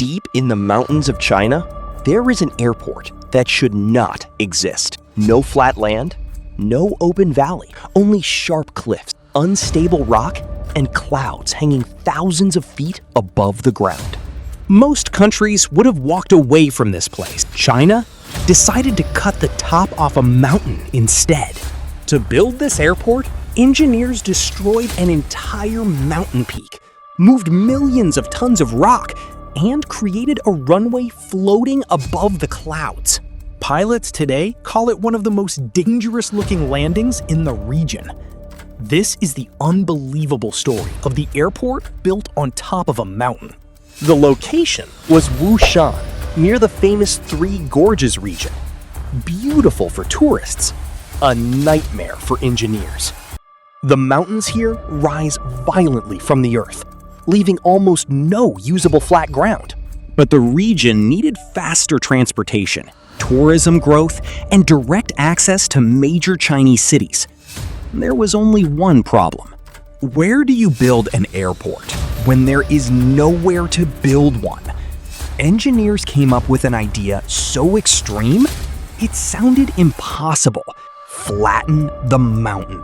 Deep in the mountains of China, there is an airport that should not exist. No flat land, no open valley, only sharp cliffs, unstable rock, and clouds hanging thousands of feet above the ground. Most countries would have walked away from this place. China decided to cut the top off a mountain instead. To build this airport, engineers destroyed an entire mountain peak, moved millions of tons of rock, and created a runway floating above the clouds. Pilots today call it one of the most dangerous-looking landings in the region. This is the unbelievable story of the airport built on top of a mountain. The location was Wushan, near the famous Three Gorges region. Beautiful for tourists, a nightmare for engineers. The mountains here rise violently from the earth, leaving almost no usable flat ground. But the region needed faster transportation, tourism growth, and direct access to major Chinese cities. There was only one problem. Where do you build an airport when there is nowhere to build one? Engineers came up with an idea so extreme, it sounded impossible. Flatten the mountain.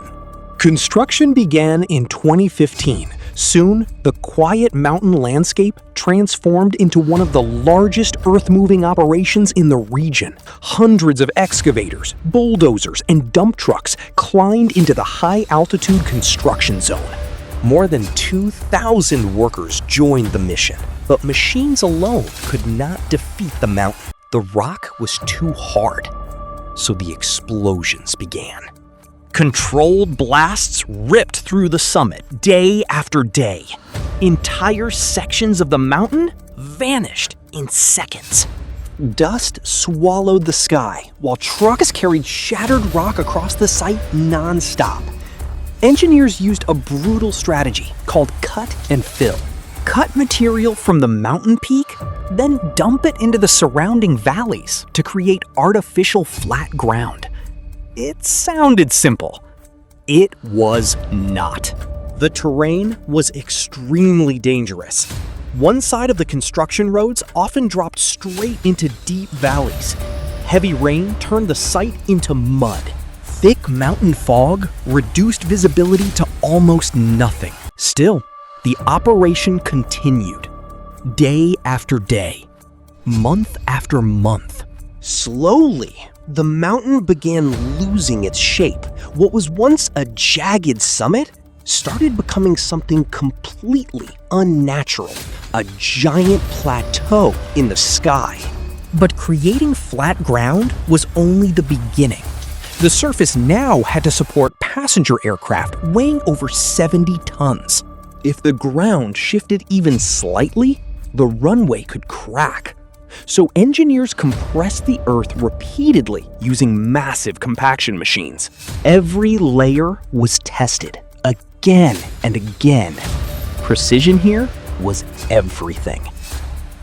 Construction began in 2015. Soon, the quiet mountain landscape transformed into one of the largest earth-moving operations in the region. Hundreds of excavators, bulldozers, and dump trucks climbed into the high-altitude construction zone. More than 2,000 workers joined the mission, but machines alone could not defeat the mountain. The rock was too hard, so the explosions began. Controlled blasts ripped through the summit day after day. Entire sections of the mountain vanished in seconds. Dust swallowed the sky while trucks carried shattered rock across the site non-stop. Engineers used a brutal strategy called cut and fill. Cut material from the mountain peak, then dump it into the surrounding valleys to create artificial flat ground. It sounded simple. It was not. The terrain was extremely dangerous. One side of the construction roads often dropped straight into deep valleys. Heavy rain turned the site into mud. Thick mountain fog reduced visibility to almost nothing. Still, the operation continued. Day after day, month after month. Slowly, the mountain began losing its shape. What was once a jagged summit started becoming something completely unnatural, a giant plateau in the sky. But creating flat ground was only the beginning. The surface now had to support passenger aircraft weighing over 70 tons. If the ground shifted even slightly, the runway could crack. So engineers compressed the earth repeatedly using massive compaction machines. Every layer was tested again and again. Precision here was everything.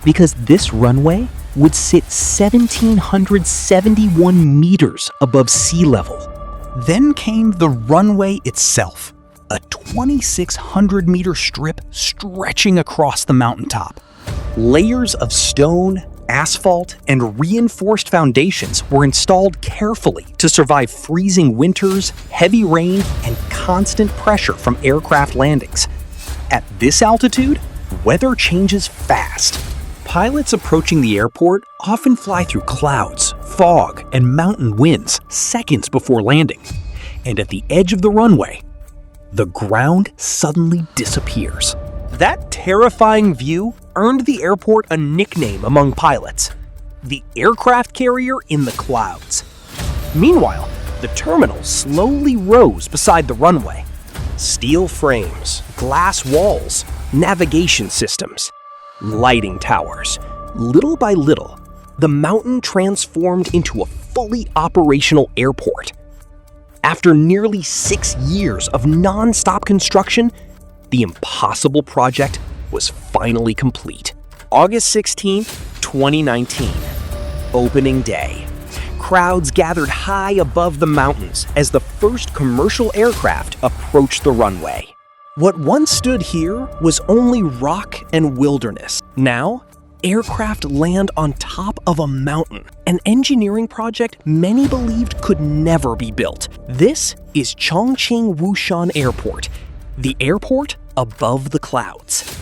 Because this runway would sit 1,771 meters above sea level. Then came the runway itself, a 2,600-meter strip stretching across the mountaintop. Layers of stone, asphalt, and reinforced foundations were installed carefully to survive freezing winters, heavy rain, and constant pressure from aircraft landings. At this altitude, weather changes fast. Pilots approaching the airport often fly through clouds, fog, and mountain winds seconds before landing. And at the edge of the runway, the ground suddenly disappears. That terrifying view earned the airport a nickname among pilots: the aircraft carrier in the clouds. Meanwhile, the terminal slowly rose beside the runway. Steel frames, glass walls, navigation systems, lighting towers. Little by little, the mountain transformed into a fully operational airport. After nearly 6 years of non-stop construction, the impossible project was finally complete. August 16, 2019, opening day. Crowds gathered high above the mountains as the first commercial aircraft approached the runway. What once stood here was only rock and wilderness. Now, aircraft land on top of a mountain, an engineering project many believed could never be built. This is Chongqing Wushan Airport, the airport above the clouds.